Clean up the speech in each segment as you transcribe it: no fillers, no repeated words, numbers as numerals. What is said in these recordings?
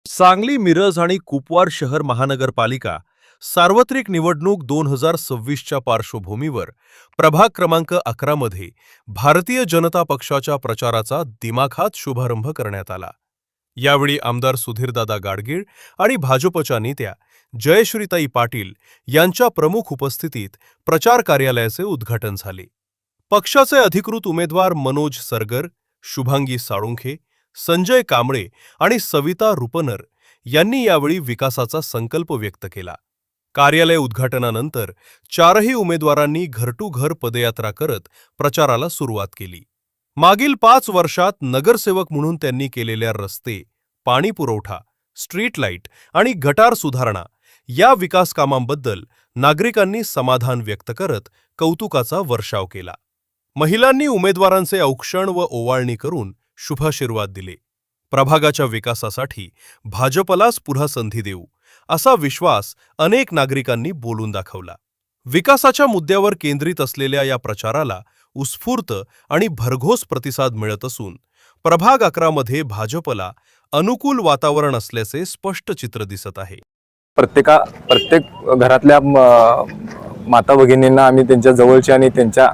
सांगली, मिरज आणि कुपवार शहर महानगरपालिका सार्वत्रिक निवडणूक 2026च्या पार्श्वभूमीवर प्रभाग क्रमांक 11 मध्ये भारतीय जनता पक्षाच्या प्रचाराचा दिमाखात शुभारंभ करण्यात आला। यावेळी आमदार सुधीरदादा गाडगीळ आणि भाजपच्या नेत्या जयश्रीताई पाटील यांच्या प्रमुख उपस्थितीत प्रचार कार्यालयाचे उद्घाटन झाले। पक्षाचे अधिकृत उमेदवार मनोज सरगर, शुभांगी साळुंखे, संजय कांबळे आणि सविता रुपनर यांनी यावेळी विकासाचा संकल्प व्यक्त केला। कार्यालय उद्घाटनानंतर चारही उमेदवारांनी घर टू घर पदयात्रा करत प्रचाराला सुरुवात केली। मागील 5 वर्षात नगरसेवक म्हणून त्यांनी केलेल्या रस्ते, पाणी पुरवठा, स्ट्रीट लाईट आणि गटार सुधारणा या विकास कामांबद्दल नागरिकांनी समाधान व्यक्त करत कौतुकाचा वर्षाव केला। महिलांनी उमेदवारांचे औक्षण व ओवाळणी करून शुभाशीर्वाद दिले। प्रभागाच्या विकासासाठी भाजपलाच पुन्हा संधी देऊ असा विश्वास अनेक नागरिकांनी बोलून दाखवला। विकासाच्या मुद्द्यावर केंद्रित असलेल्या या प्रचाराला उत्स्फूर्त आणि भरघोस प्रतिसाद मिळत असून प्रभाग 11 मध्ये भाजपला अनुकूल वातावरण असल्याचे स्पष्ट चित्र दिसत आहे। प्रत्येक घरातल्या माता भगिनींना आम्ही त्यांच्या जवळची आणि त्यांच्या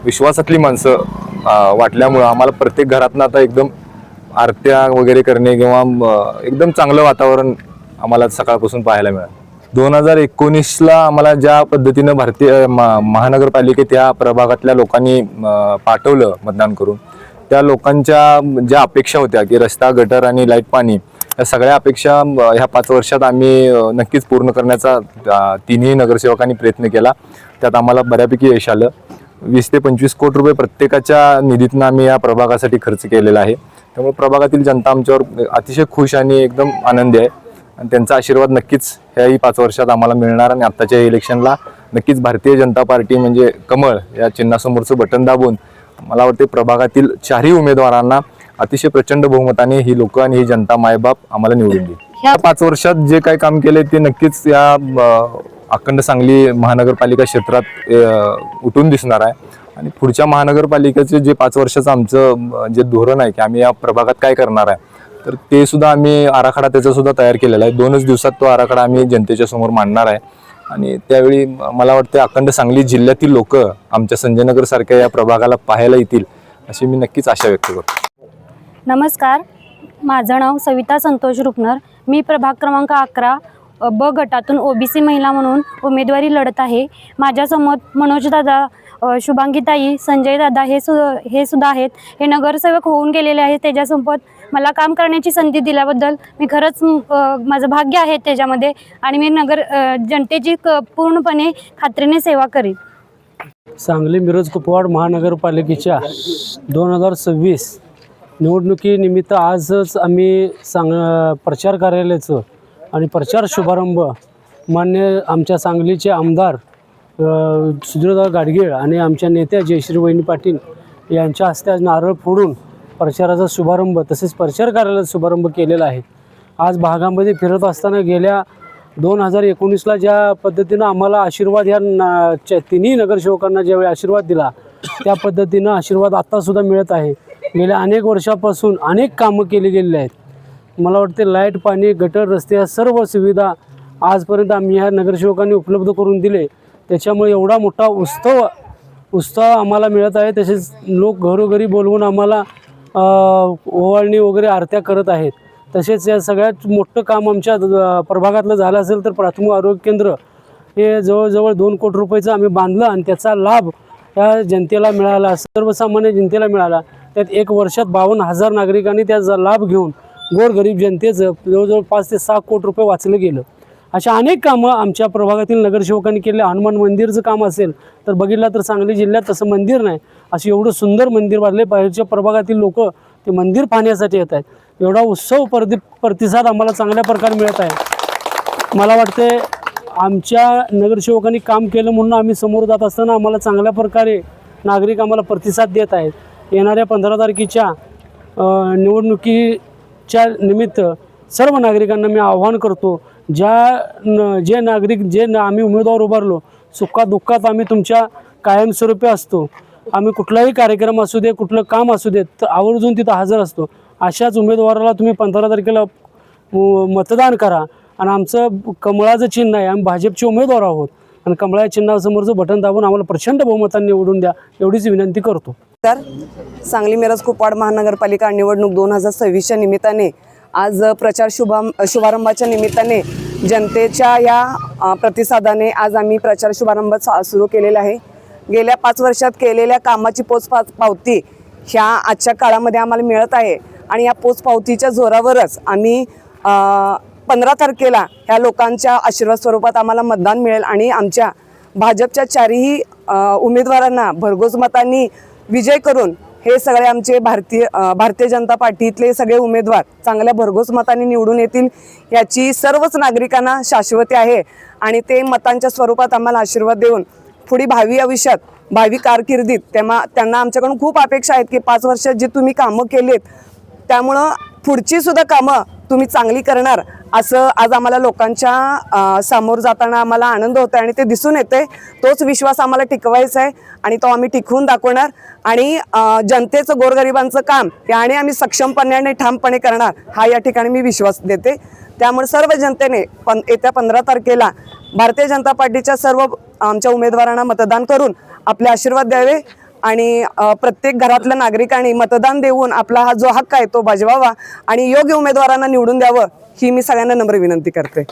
विश्वासातली माणसं वाटल्यामुळे आम्हाला प्रत्येक घरातनं आता एकदम आरत्या वगैरे करणे किंवा एकदम चांगलं वातावरण आम्हाला सकाळपासून पाहायला मिळालं। 2019ला आम्हाला ज्या पद्धतीनं भारतीय महानगरपालिकेत या प्रभागातल्या लोकांनी पाठवलं मतदान करून, त्या लोकांच्या ज्या अपेक्षा होत्या की रस्ता, गटर आणि लाईट, पाणी या सगळ्या अपेक्षा ह्या 5 वर्षात आम्ही नक्कीच पूर्ण करण्याचा तिन्ही नगरसेवकांनी प्रयत्न केला। त्यात आम्हाला बऱ्यापैकी यश आलं। 20 ते 25 कोटी रुपये प्रत्येकाच्या निधीतून आम्ही या प्रभागासाठी खर्च केलेला आहे। त्यामुळे प्रभागातील जनता आमच्यावर अतिशय खुश आणि एकदम आनंदी आहे आणि त्यांचा आशीर्वाद नक्कीच ह्याही 5 वर्षात आम्हाला मिळणार आणि आत्ताच्या इलेक्शनला नक्कीच भारतीय जनता पार्टी म्हणजे कमळ या चिन्हासमोरचं बटन दाबून मला वाटते प्रभागातील चारही उमेदवारांना अतिशय प्रचंड बहुमताने ही लोक आणि ही जनता मायबाप आम्हाला निवडून देईल। या 5 वर्षात जे काही काम केले ते नक्कीच या अखंड सांगली महानगरपालिका क्षेत्रात उठून दिसणार आहे आणि पुढच्या महानगरपालिकेचे जे 5 वर्षाचं आमचं जे धोरण आहे की आम्ही या प्रभागात काय करणार आहे, तर ते सुद्धा आम्ही आराखडा त्याचा सुद्धा तयार केलेला आहे। 2च दिवसात तो आराखडा आम्ही जनतेच्या समोर मांडणार आहे आणि त्यावेळी मला वाटते अखंड सांगली जिल्ह्यातील लोक आमच्या संजयनगर सारख्या या प्रभागाला पाहायला येतील अशी मी नक्कीच आशा व्यक्त करतो। नमस्कार, माझं नाव सविता संतोष रुपनर। मी प्रभाग क्रमांक 11 ब गटातून ओबीसी महिला म्हणून उमेदवारी लढत आहे। माझ्यासमोर मनोजदादा, शुभांगीताई, संजयदादा हे सुद्धा आहेत। हे नगरसेवक होऊन गेलेले आहेत। त्याच्यासोबत मला काम करण्याची संधी दिल्याबद्दल मी खरंच माझं भाग्य आहे त्याच्यामध्ये आणि मी जनतेची पूर्णपणे खात्रीने सेवा करीन। सांगली मिरज कुपवाड महानगरपालिकेच्या 2026 निवडणुकीनिमित्त आजच आम्ही प्रचार कार्यालयाचं आणि प्रचार शुभारंभ मान्य आमच्या सांगलीचे आमदार सुधीरदादा गाडगीळ आणि आमच्या नेत्या जयश्रीताई पाटील यांच्या हस्ते आज नारळ फोडून प्रचाराचा शुभारंभ तसेच प्रचार कार्यालयाचा शुभारंभ केलेला आहे। आज भागामध्ये फिरत असताना गेल्या 2019ला ज्या पद्धतीनं आम्हाला आशीर्वाद या तिन्ही नगरसेवकांना ज्यावेळी आशीर्वाद दिला त्या पद्धतीनं आशीर्वाद आत्तासुद्धा मिळत आहे। गेल्या अनेक वर्षापासून अनेक कामं केली गेलेली आहेत। मला वाटते लाईट, पाणी, गटर, रस्ते या सर्व सुविधा आजपर्यंत आम्ही ह्या नगरसेवकांनी उपलब्ध करून दिले। त्याच्यामुळे एवढा मोठा उत्सव आम्हाला मिळत आहे। तसेच लोक घरोघरी बोलवून आम्हाला ओवाळणी वगैरे आरत्या करत आहेत। तसेच या सगळ्यात मोठं काम आमच्या प्रभागातलं झालं असेल तर प्राथमिक आरोग्य केंद्र हे जवळजवळ 2 कोटी रुपयाचं आम्ही बांधलं आणि त्याचा लाभ या जनतेला मिळाला, सर्वसामान्य जनतेला मिळाला। त्यात 1 वर्षात 52,000 नागरिकांनी त्याचा लाभ घेऊन गोरगरीब जनतेचं जवळजवळ 5 ते 6 कोटी रुपये वाचलं गेलं। अशा अनेक कामं आमच्या प्रभागातील नगरसेवकांनी केले। हनुमान मंदिरचं काम असेल तर बघितलं तर सांगली जिल्ह्यात तसं मंदिर नाही, असं एवढं सुंदर मंदिर बांधले। बाहेरच्या प्रभागातील लोक ते मंदिर पाहण्यासाठी येत आहेत। एवढा उत्सव प्रतिसाद आम्हाला चांगल्या प्रकारे मिळत आहे। मला वाटते आमच्या नगरसेवकांनी काम केलं म्हणून आम्ही समोर जात असताना आम्हाला चांगल्या प्रकारे नागरिक आम्हाला प्रतिसाद देत आहेत। येणाऱ्या 15 तारखेच्या निवडणुकीच्या निमित्त सर्व नागरिकांना मी आवाहन करतो, जे नागरिक आम्ही उमेदवार उभारलो सुखात दुःखात आम्ही तुमच्या कायमस्वरूपी असतो। आम्ही कुठलाही कार्यक्रम असू दे, कुठलं काम असू दे तर आवर्जून तिथं हजर असतो। अशाच उमेदवाराला तुम्ही 15 तारखेला मतदान करा आणि आमचं कमळाचं चिन्ह आहे, आम्ही भाजपचे उमेदवार आहोत आणि कमळा चिन्हासमोरचं बटन दाबून आम्हाला प्रचंड बहुमताने निवडून द्या एवढीच विनंती करतो. तर सांगली मिरज कुपवाड महानगरपालिका निवडणूक 2026च्या निमित्ताने आज प्रचार शुभारंभाच्या निमित्ताने जनतेच्या या प्रतिसादाने आज आम्ही प्रचार शुभारंभ सुरू केलेला आहे. गेल्या 5 वर्षात केलेल्या कामाची पोचपावती ह्या आजच्या काळामध्ये आम्हाला मिळत आहे आणि या पोचपावतीच्या जोरावरच आम्ही 15 तारखेला ह्या लोकांच्या आशीर्वाद स्वरूपात आम्हाला मतदान मिळेल आणि आमच्या भाजपच्या 4ही उमेदवारांना भरघोस मतांनी विजय करून हे सगळे आमचे भारतीय जनता पार्टीतले सगळे उमेदवार चांगल्या भरघोस मतांनी निवडून येतील याची सर्वच नागरिकांना शाश्वती आहे आणि ते मतांच्या स्वरूपात आम्हाला आशीर्वाद देऊन पुढे भावी आयुष्यात भावी कारकिर्दीत त्यांना आमच्याकडून खूप अपेक्षा आहेत की 5 वर्षात जे तुम्ही कामं केलेत त्यामुळं पुढची सुद्धा कामं तुम्ही चांगली करणार असं आज आम्हाला लोकांच्या समोर जाताना आम्हाला आनंद होतो आणि ते दिसून येते. तोच विश्वास आम्हाला टिकवायचा आहे आणि तो आम्ही टिकवून दाखवणार आणि जनतेचं गोरगरिबांचं काम याने आम्ही सक्षमपणे आणि ठामपणे करणार हा या ठिकाणी मी विश्वास देते. त्यामुळे सर्व जनतेने येत्या 15 तारखेला भारतीय जनता पार्टीच्या सर्व आमच्या उमेदवारांना मतदान करून आपले आशीर्वाद द्यावे आणि प्रत्येक घरातल्या नागरिकांनी मतदान देऊन आपला हा जो हक्क आहे तो बजवावा आणि योग्य उमेदवारांना निवडून द्यावं ही मी सगळ्यांना नम्र विनंती करते.